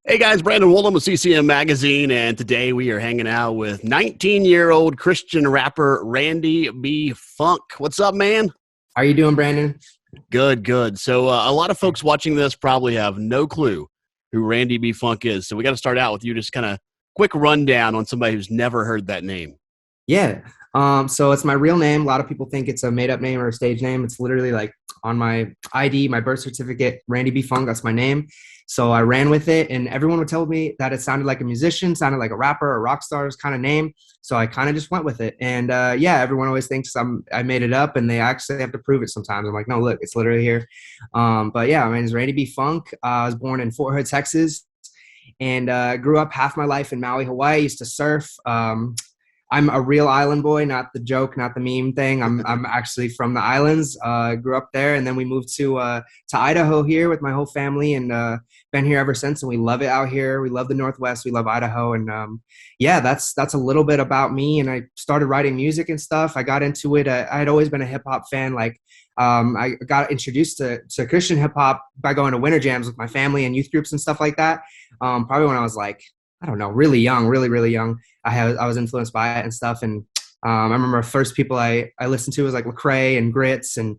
Hey guys, Brandon Woolham with CCM Magazine, and today we are hanging out with 19-year-old Christian rapper RandyB Funk. What's up, man? How are you doing, Brandon? Good, good. So a lot of folks watching this probably have no clue who RandyB Funk is. So we got to start out with you just kind of quick rundown on somebody who's never heard that name. Yeah. So it's my real name. A lot of people think it's a made-up name or a stage name. It's literally like on my ID, my birth certificate, RandyB Funk. That's my name. So I ran with it, and everyone would tell me that it sounded like a musician, sounded like a rapper or rock star's kind of name. So I kind of just went with it. And yeah, everyone always thinks I made it up, and they actually have to prove it sometimes. I'm like, no, look, it's literally here. But yeah, my name is RandyB Funk. I was born in Fort Hood, Texas, and grew up half my life in Maui, Hawaii. I used to surf. I'm a real island boy, not the joke, not the meme thing. I'm actually from the islands. Grew up there, and then we moved to Idaho here with my whole family, and been here ever since. And we love it out here. We love the Northwest. We love Idaho, and yeah, that's a little bit about me. And I started writing music and stuff. I got into it. I had always been a hip hop fan. Like I got introduced to Christian hip hop by going to winter jams with my family and youth groups and stuff like that. Probably when I was like, I don't know, really young, really young. I was influenced by it and stuff. And I remember first people I listened to was like Lecrae and Grits and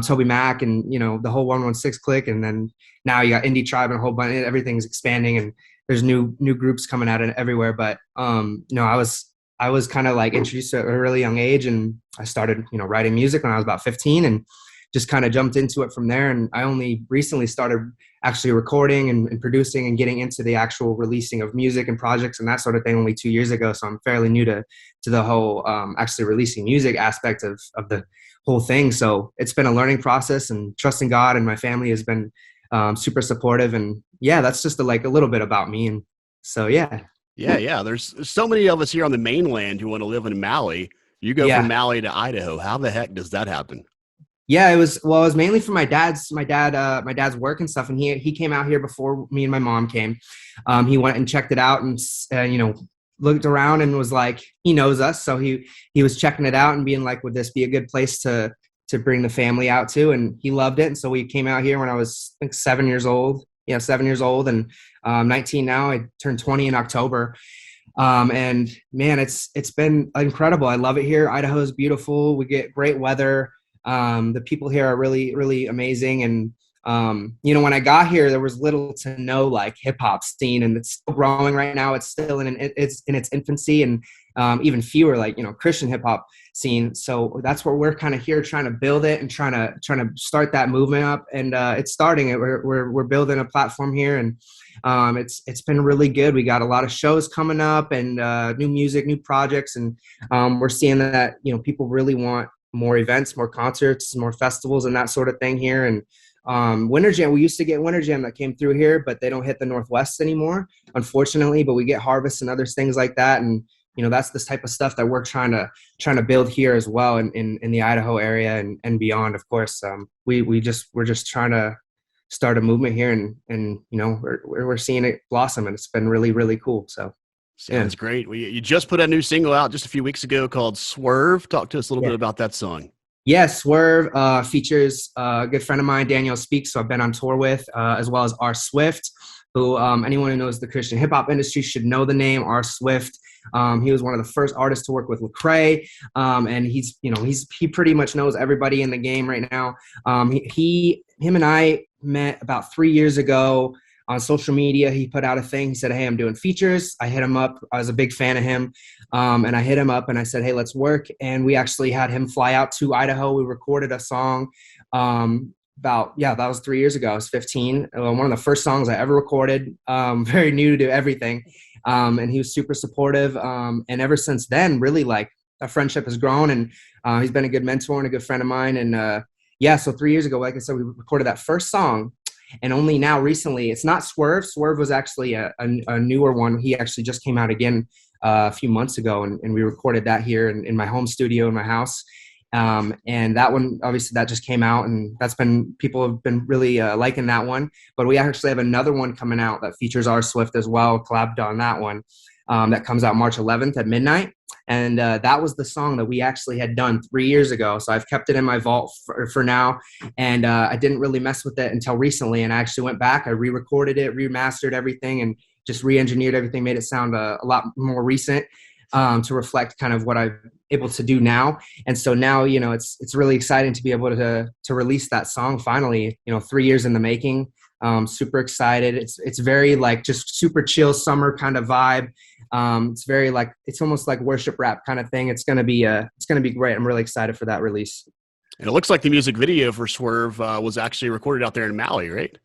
Toby Mac and, you know, the whole 116 clique. And then now you got Indie Tribe and a whole bunch, everything's expanding and there's new groups coming out everywhere. But, you know, I was kind of like introduced at a really young age, and I started, you know, writing music when I was about 15 and just kind of jumped into it from there. And I only recently started actually recording and producing and getting into the actual releasing of music and projects and that sort of thing only 2 years ago. So I'm fairly new to the whole actually releasing music aspect of the whole thing. So it's been a learning process, and trusting God and my family has been super supportive. And yeah, that's just like a little bit about me. And so, yeah. Yeah. There's so many of us here on the mainland who want to live in Maui. You go from Yeah. Maui to Idaho. How the heck does that happen? Yeah, it was mainly for my dad's work and stuff, and he came out here before me and my mom came. He went and checked it out, and you know, looked around and was like, he knows us, so he was checking it out and being like, would this be a good place to bring the family out to? And he loved it, and so we came out here when I was, I think, 7 years old. Yeah, 7 years old, and 19 now. I turned 20 in October. And man, it's been incredible. I love it here. Idaho is beautiful. We get great weather. The people here are really amazing. And, you know, when I got here, there was little to no like hip hop scene, and it's still growing right now. It's still it's in its infancy, and even fewer like, you know, Christian hip hop scene. So that's where we're kind of here trying to build it and trying to start that movement up. And it's starting it. We're building a platform here, and it's been really good. We got a lot of shows coming up, and new music, new projects, and we're seeing that, you know, people really want more events, more concerts, more festivals, and that sort of thing here. And Winter Jam, we used to get Winter Jam that came through here, but they don't hit the Northwest anymore, unfortunately. But we get Harvest and other things like that, and you know, that's this type of stuff that we're trying to build here as well in the Idaho area and beyond. Of course, we're just trying to start a movement here, and you know, we're seeing it blossom, and it's been really cool. So. Yeah. Sounds great. You just put a new single out just a few weeks ago called Swerve. Talk to us a little bit about that song. Yeah, Swerve features a good friend of mine, Daniel Speaks, who I've been on tour with, as well as R. Swift, who anyone who knows the Christian hip hop industry should know the name R. Swift. He was one of the first artists to work with Lecrae, and he pretty much knows everybody in the game right now. Him and I met about 3 years ago. On social media, he put out a thing. He said, hey, I'm doing features. I hit him up. I was a big fan of him. And I hit him up and I said, hey, let's work. And we actually had him fly out to Idaho. We recorded a song that was 3 years ago. I was 15. One of the first songs I ever recorded, very new to everything. And he was super supportive. And ever since then, really, like, our friendship has grown, and he's been a good mentor and a good friend of mine. And so 3 years ago, like I said, we recorded that first song. And only now recently, it's not Swerve. Swerve was actually a newer one. He actually just came out again a few months ago, and we recorded that here in my home studio in my house. And that one, obviously, that just came out, and people have been really liking that one. But we actually have another one coming out that features R. Swift as well, collabed on that one, that comes out March 11th at midnight. And that was the song that we actually had done 3 years ago. So I've kept it in my vault for now. And I didn't really mess with it until recently. And I actually went back, I re-recorded it, remastered everything, and just re-engineered everything, made it sound a lot more recent, to reflect kind of what I'm able to do now. And so now, you know, it's really exciting to be able to release that song finally, you know, 3 years in the making. Super excited. It's very like just super chill summer kind of vibe. It's very like, it's almost like worship rap kind of thing. It's going to be great. I'm really excited for that release. And it looks like the music video for Swerve was actually recorded out there in Maui, right?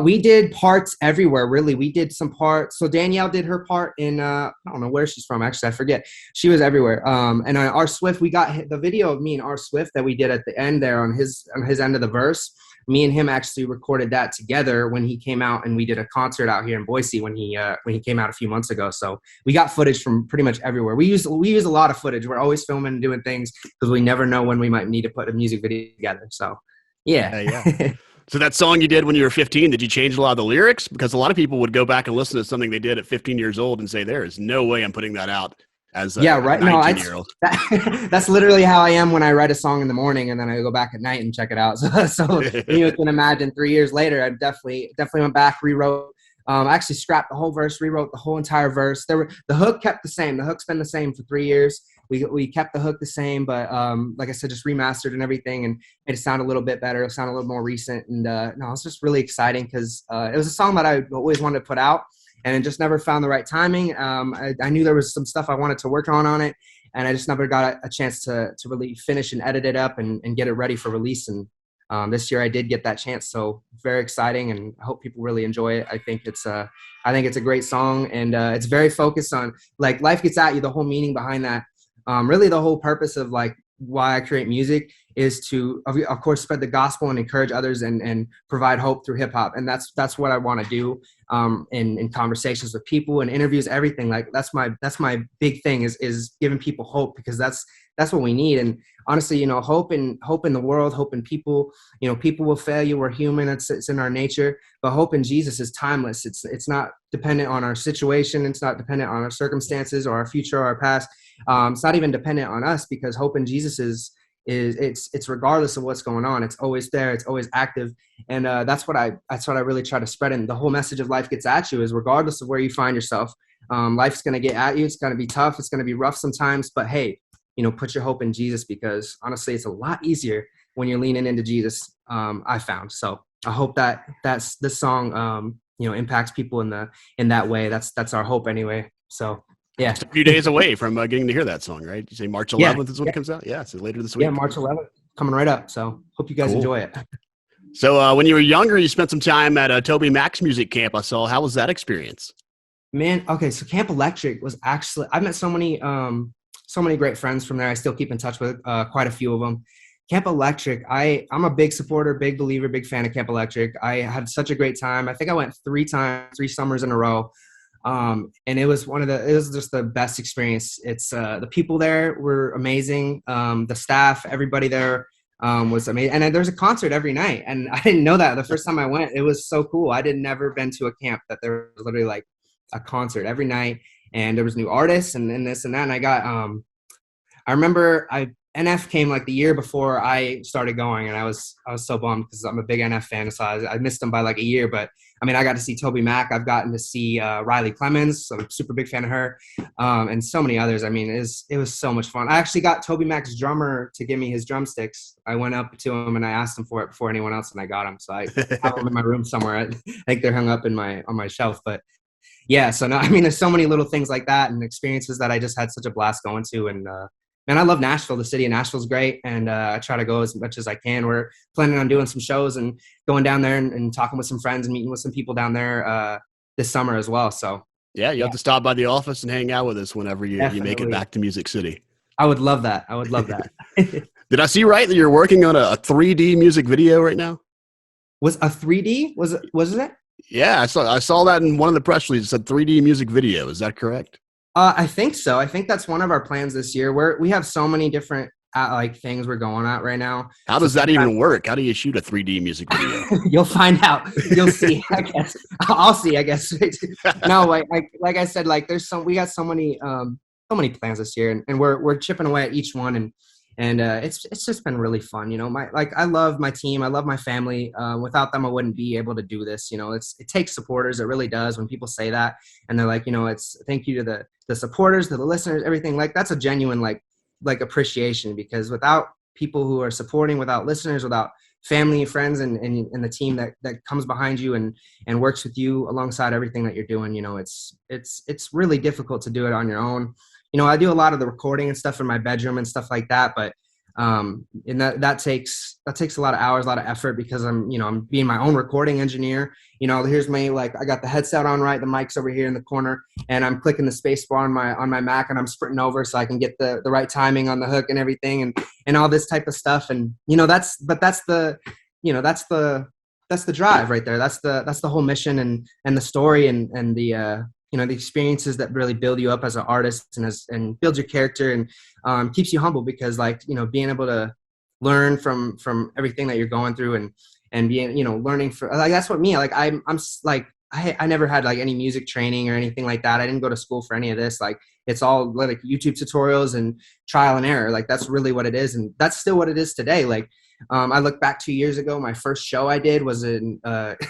We did parts everywhere, really. We did some parts. So Danielle did her part in, I don't know where she's from, actually. I forget. She was everywhere. And on R Swift, we got the video of me and R Swift that we did at the end there on his end of the verse. Me and him actually recorded that together when he came out, and we did a concert out here in Boise when he came out a few months ago. So we got footage from pretty much everywhere. We use a lot of footage. We're always filming and doing things because we never know when we might need to put a music video together. So yeah. So that song you did when you were 15, did you change a lot of the lyrics? Because a lot of people would go back and listen to something they did at 15 years old and say, there is no way I'm putting that out as a 19-year-old. That's literally how I am when I write a song in the morning and then I go back at night and check it out. So you can imagine 3 years later, I definitely went back, rewrote. I actually scrapped the whole verse, rewrote the whole entire verse. The hook kept the same. The hook's been the same for 3 years. We kept the hook the same, but like I said, just remastered and everything and made it sound a little bit better. It sound a little more recent. And no, it's just really exciting because it was a song that I always wanted to put out and just never found the right timing. I knew there was some stuff I wanted to work on it, and I just never got a chance to really finish and edit it up and get it ready for release. And this year I did get that chance. So very exciting, and I hope people really enjoy it. I think it's a great song, and it's very focused on like life gets at you, the whole meaning behind that. Really the whole purpose of like why I create music is to, of course, spread the gospel and encourage others and provide hope through hip hop. And that's what I want to do in conversations with people and interviews, everything. Like that's my big thing is giving people hope, because that's what we need. And honestly, you know, hope in the world, hope in people. You know, people will fail you. We're human. It's in our nature. But hope in Jesus is timeless. It's not dependent on our situation. It's not dependent on our circumstances or our future or our past. It's not even dependent on us, because hope in Jesus is it's regardless of what's going on. It's always there. It's always active. And that's what I really try to spread. And the whole message of life gets at you is regardless of where you find yourself, life's going to get at you. It's going to be tough. It's going to be rough sometimes. But hey, you know, put your hope in Jesus, because honestly, it's a lot easier when you're leaning into Jesus. I found. So I hope that's this song, you know, impacts people in that way. That's our hope anyway. So yeah. Just a few days away from getting to hear that song, right? You say March 11th is when it comes out? Yeah, so later this week. Yeah, March 11th, coming right up. So hope you guys enjoy it. So when you were younger, you spent some time at Toby Mac's music camp, I saw. How was that experience? Man, okay, so Camp Electric was actually, I met so many great friends from there. I still keep in touch with quite a few of them. Camp Electric, I'm a big supporter, big believer, big fan of Camp Electric. I had such a great time. I think I went 3 summers in a row. And it was just the best experience. It's the people there were amazing. The staff, everybody there was amazing. And there's a concert every night. And I didn't know that the first time I went. It was so cool. I had never been to a camp that there was literally like a concert every night. And there was new artists and this and that. And I got, I remember NF came like the year before I started going, and I was so bummed because I'm a big NF fan, so I missed them by like a year. But I mean, I got to see Toby Mac. I've gotten to see Riley Clemens. So I'm a super big fan of her, and so many others. I mean, it was so much fun. I actually got Toby Mac's drummer to give me his drumsticks. I went up to him and I asked him for it before anyone else, and I got them. So I have them in my room somewhere. I think they're hung up on my shelf. But yeah, so no, I mean, there's so many little things like that and experiences that I just had such a blast going to. And man, I love Nashville. The city of Nashville's great, and I try to go as much as I can. We're planning on doing some shows and going down there and talking with some friends and meeting with some people down there this summer as well. So yeah, you have to stop by the office and hang out with us whenever you make it back to Music City. I would love that. Did I see right that you're working on a 3D music video right now? Was a 3D? Was it? Yeah, I saw that in one of the press releases. It said 3D music video. Is that correct? I think so. I think that's one of our plans this year. We have so many different like things we're going at right now. How does that even work? How do you shoot a 3D music video? You'll find out. You'll see. I guess I'll see. I guess no. Like I said, like we got so many so many plans this year, and we're chipping away at each one, and it's just been really fun. You know, I love my team, I love my family. Without them, I wouldn't be able to do this. You know, it takes supporters. It really does. When people say that, and they're like, you know, it's thank you to the supporters, to the listeners, everything. Like that's a genuine like appreciation, because without people who are supporting, without listeners, without family, friends, and the team that comes behind you and works with you alongside everything that you're doing, you know, it's really difficult to do it on your own. You know, I do a lot of the recording and stuff in my bedroom and stuff like that, but and that takes a lot of hours, a lot of effort, because I'm being my own recording engineer. You know, here's my, like, I got the headset on, right, the mic's over here in the corner, and I'm clicking the space bar on my Mac, and I'm sprinting over so I can get the right timing on the hook and everything, and all this type of stuff. And you know, that's the drive right there. That's the whole mission and the story and the you know, the experiences that really build you up as an artist and builds your character and keeps you humble, because, like, you know, being able to learn from everything that you're going through and being, you know, learning for, like, that's what me, like, I'm like, I never had like any music training or anything like that. I didn't go to school for any of this. Like, it's all like YouTube tutorials and trial and error. Like, that's really what it is. And that's still what it is today. Like, I look back 2 years ago, my first show I did was in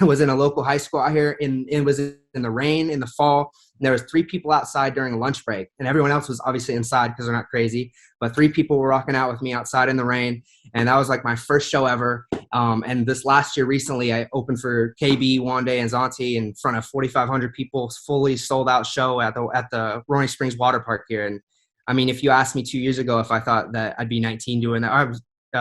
was in a local high school out here, it was in the rain in the fall. And there was 3 people outside during a lunch break, and everyone else was obviously inside because they're not crazy. But 3 people were rocking out with me outside in the rain, and that was like my first show ever. And this last year, recently, I opened for KB, Wande, and Zonti in front of 4,500 people, fully sold out show at the Roaring Springs Water Park here. And I mean, if you asked me 2 years ago if I thought that I'd be 19 doing that, I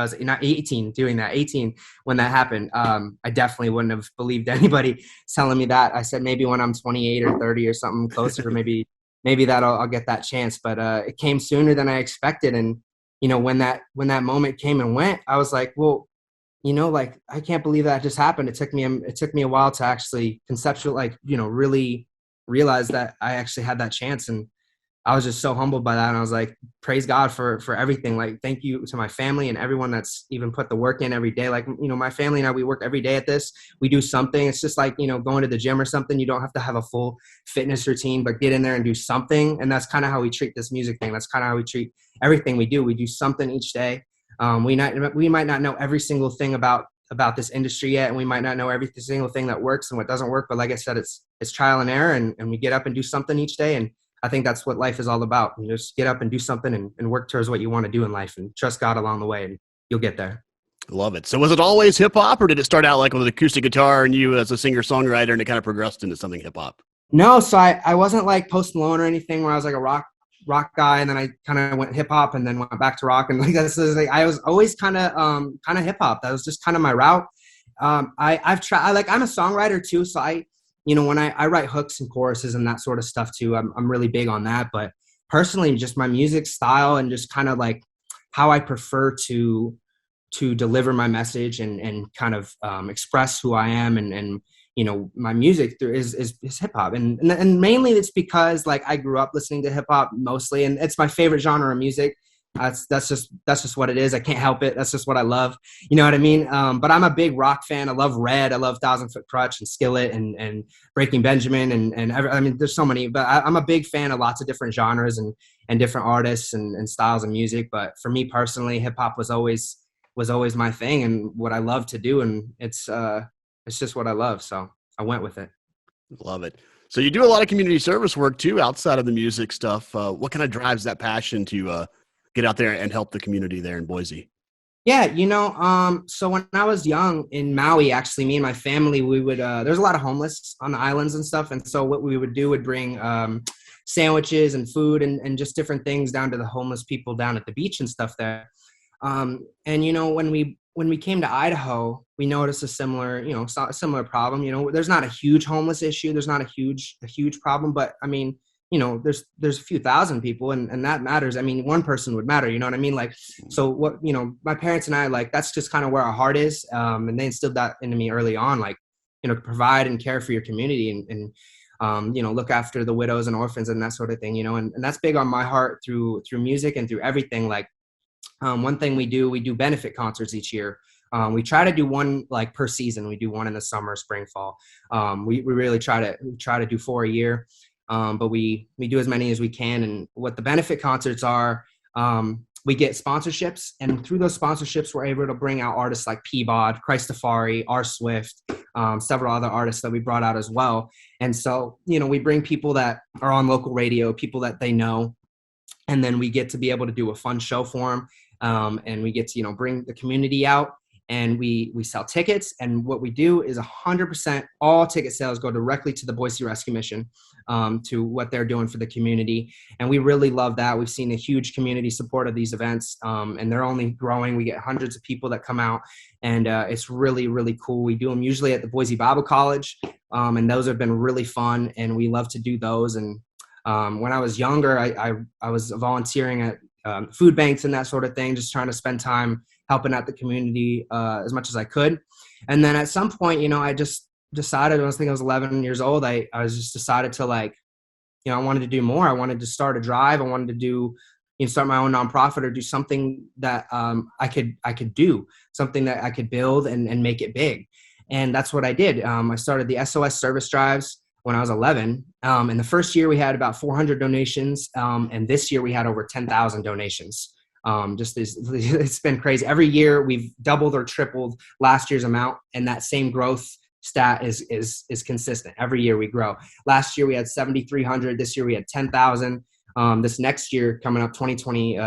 was not 18 doing that, 18 when that happened. I definitely wouldn't have believed anybody telling me that. I said maybe when I'm 28 or 30 or something closer, maybe that I'll get that chance. But it came sooner than I expected. And, you know, when that moment came and went, I was like, well, you know, like, I can't believe that just happened. It took me a while to actually conceptual, like, you know, really realize that I actually had that chance. And I was just so humbled by that. And I was like, praise God for everything. Like, thank you to my family and everyone that's even put the work in every day. Like, you know, my family and I, we work every day at this. We do something. It's just like, you know, going to the gym or something. You don't have to have a full fitness routine, but get in there and do something. And that's kind of how we treat this music thing. That's kind of how we treat everything we do. We do something each day. We might not know every single thing about this industry yet, and we might not know every single thing that works and what doesn't work. But like I said, it's trial and error, and we get up and do something each day. And I think that's what life is all about. You just get up and do something and work towards what you want to do in life, and trust God along the way, and you'll get there. Love it. So was it always hip hop, or did it start out like with an acoustic guitar and you as a singer songwriter, and it kind of progressed into something hip hop? No, so I wasn't like Post Malone or anything where I was like a rock guy, and then I kind of went hip hop and then went back to rock, and like that's like I was always kind of hip hop. That was just kind of my route. I've tried, like, I'm a songwriter too, so you know, when I write hooks and choruses and that sort of stuff too, I'm really big on that. But personally, just my music style and just kind of like how I prefer to deliver my message and kind of express who I am and you know, my music is hip hop, and mainly it's because, like, I grew up listening to hip hop mostly, and it's my favorite genre of music. That's just what it is. I can't help it. That's just what I love. You know what I mean? But I'm a big rock fan. I love Red. I love 1,000 Foot Crutch and Skillet and Breaking Benjamin I mean, there's so many. But I'm a big fan of lots of different genres and different artists and styles of music. But for me personally, hip hop was always my thing and what I love to do, and it's just what I love. So I went with it. Love it. So you do a lot of community service work too, outside of the music stuff. What kind of drives that passion to get out there and help the community there in Boise? Yeah, you know, so when I was young in Maui, actually, me and my family, we would, there's a lot of homeless on the islands and stuff. And so what we would do would bring sandwiches and food and just different things down to the homeless people down at the beach and stuff there. And, you know, when we came to Idaho, we noticed a similar problem. You know, there's not a huge homeless issue. There's not a huge problem, but I mean, you know, there's a few thousand people and that matters. I mean, one person would matter, you know what I mean? Like, so what, you know, my parents and I, like, that's just kind of where our heart is. And they instilled that into me early on, like, you know, provide and care for your community and you know, look after the widows and orphans and that sort of thing, you know, and that's big on my heart through music and through everything. Like, one thing we do benefit concerts each year. We try to do one like per season. We do one in the summer, spring, fall. We really try to do 4 a year. but we do as many as we can. And what the benefit concerts are, we get sponsorships, and through those sponsorships, we're able to bring out artists like Peabod, Christafari, R. Swift, several other artists that we brought out as well. And so, we bring people that are on local radio, people that they know, and then we get to be able to do a fun show for them. And we get to, bring the community out, and we sell tickets. And what we do is 100% all ticket sales go directly to the Boise Rescue Mission, to what they're doing for the community. And we really love that. We've seen a huge community support of these events, and they're only growing. We get hundreds of people that come out, and it's really, really cool. We do them usually at the Boise Bible College, and those have been really fun, and we love to do those. And when I was younger, I was volunteering at food banks and that sort of thing, just trying to spend time helping out the community as much as I could. And then at some point, I just decided, I was 11 years old, I was just decided to I wanted to do more. I wanted to start a drive. I wanted to do, start my own nonprofit, or do something that I could do, something that I could build and make it big. And that's what I did. I started the SOS service drives when I was 11. In the first year, we had about 400 donations. And this year we had over 10,000 donations. It's been crazy. Every year we've doubled or tripled last year's amount, and that same growth stat is consistent. Every year we grow. Last year we had 7,300. This year we had 10,000. This next year coming up, 2020,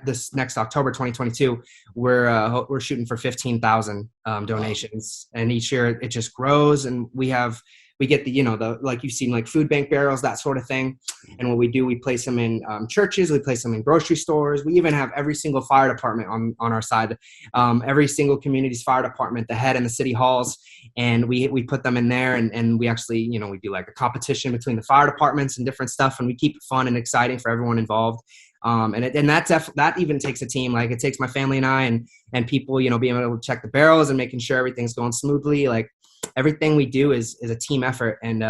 this next October 2022, we're shooting for 15,000 donations, and each year it just grows, and we get the like you've seen, like food bank barrels, that sort of thing. And what we do, we place them in churches, we place them in grocery stores. We even have every single fire department on our side, every single community's fire department, the head and the city halls. And we put them in there, and we actually, we do like a competition between the fire departments and different stuff. And we keep it fun and exciting for everyone involved. And that even takes a team. Like, it takes my family and I and people, being able to check the barrels and making sure everything's going smoothly. Like, everything we do is a team effort, and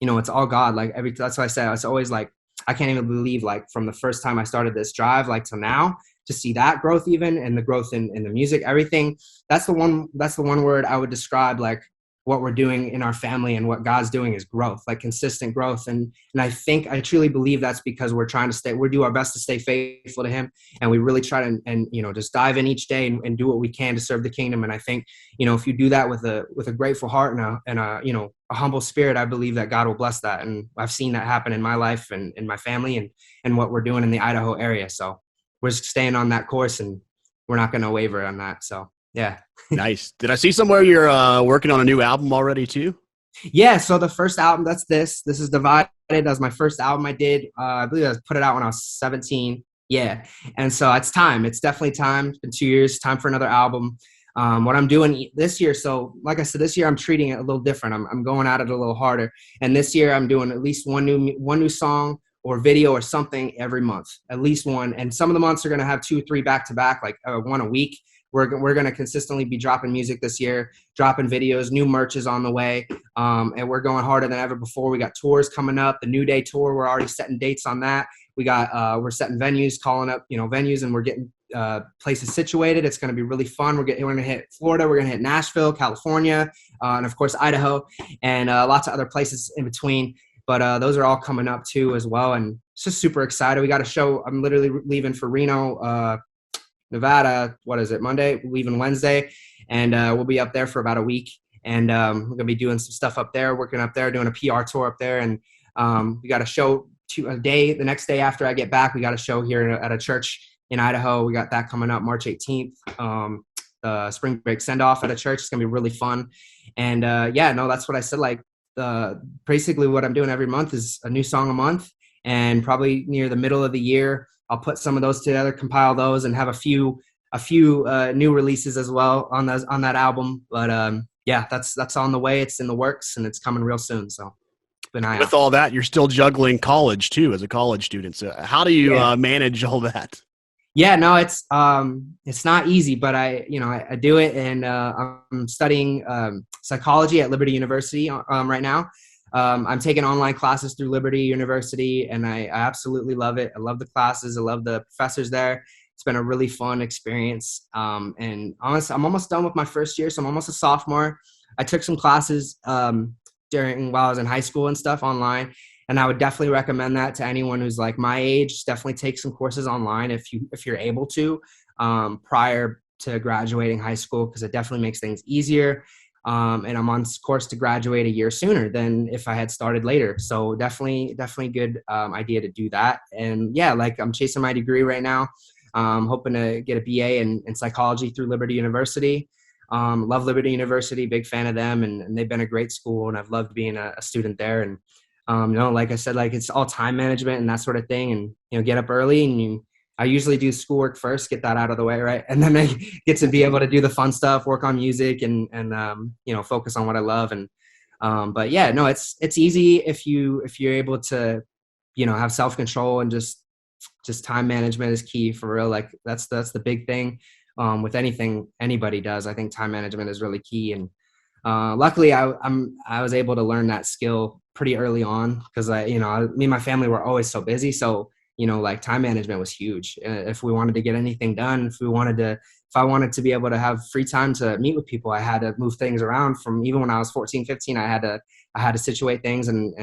it's all God. Like, that's why I say, it's always like, I can't even believe, like, from the first time I started this drive, like, till now, to see that growth, even, and the growth in the music, everything. That's the one word I would describe, like, what we're doing in our family and what God's doing is growth, like consistent growth. And I truly believe that's because we're trying to we do our best to stay faithful to Him. And we really try to, just dive in each day and do what we can to serve the kingdom. And I think, if you do that with a grateful heart and a humble spirit, I believe that God will bless that. And I've seen that happen in my life and in my family and what we're doing in the Idaho area. So we're just staying on that course, and we're not going to waver on that. So, yeah. Nice. Did I see somewhere you're working on a new album already too? Yeah. So the first album, this is Divided. That was my first album I did. I believe I put it out when I was 17. Yeah. And so it's time. It's definitely time. It's been 2 years. Time for another album. What I'm doing this year. So like I said, this year I'm treating it a little different. I'm going at it a little harder. And this year I'm doing at least one new song or video or something every month, at least one. And some of the months are going to have 2 or 3 back to back, like one a week. We're going to consistently be dropping music this year, dropping videos, new merch is on the way. And we're going harder than ever before. We got tours coming up, the New Day tour. We're already setting dates on that. We're setting venues, calling up, venues, and we're getting places situated. It's going to be really fun. We're going to hit Florida. We're going to hit Nashville, California, and of course, Idaho, and lots of other places in between. But those are all coming up too as well. And it's just super excited. We got a show. I'm literally leaving for Reno, Nevada, Monday, leaving Wednesday, and we'll be up there for about a week, and we're gonna be doing some stuff up there, working up there, doing a PR tour up there, and we got a show the next day after I get back. We got a show here at a church in Idaho. We got that coming up March 18th, the spring break send off at a church. It's gonna be really fun, and that's what I said. Like, basically what I'm doing every month is a new song a month, and probably near the middle of the year, I'll put some of those together, compile those, and have a few new releases as well on that album. But that's on the way. It's in the works, and it's coming real soon. So keep an eye out. With all that, you're still juggling college too as a college student. So how do you manage all that? Yeah, no, it's not easy, but I do it, and I'm studying psychology at Liberty University right now. I'm taking online classes through Liberty University, and I absolutely love it. I love the classes. I love the professors there. It's been a really fun experience. And honestly, I'm almost done with my first year, so I'm almost a sophomore. I took some classes while I was in high school and stuff online, And I would definitely recommend that to anyone who's like my age. Definitely take some courses online if you're able to, prior to graduating high school, because it definitely makes things easier. And I'm on course to graduate a year sooner than if I had started later. So definitely good idea to do that. And yeah, like I'm chasing my degree right now. Hoping to get a BA in psychology through Liberty University. Love Liberty University, big fan of them, and they've been a great school, and I've loved being a student there. And like I said, like it's all time management and that sort of thing, and get up early, and I usually do schoolwork first, get that out of the way, right? And then I get to be able to do the fun stuff, work on music, and focus on what I love. And but yeah, no, it's easy if you're able to, have self-control, and just time management is key for real. Like that's the big thing with anything anybody does. I think time management is really key. And luckily I was able to learn that skill pretty early on, because me and my family were always so busy. So like time management was huge. If we wanted to get anything done, if I wanted to be able to have free time to meet with people, I had to move things around. From even when I was 14, 15, I had to situate things and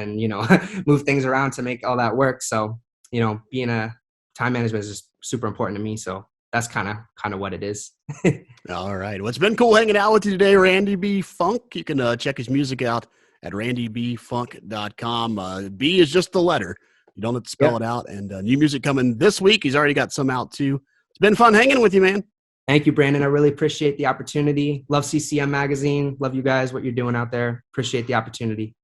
move things around to make all that work. So, being a time management is just super important to me. So that's kind of what it is. All right. Well, it's been cool hanging out with you today, RandyB Funk. You can check his music out at randybfunk.com. B is just the letter. You don't have to spell it out. And new music coming this week. He's already got some out too. It's been fun hanging with you, man. Thank you, Brandon. I really appreciate the opportunity. Love CCM Magazine. Love you guys, what you're doing out there. Appreciate the opportunity.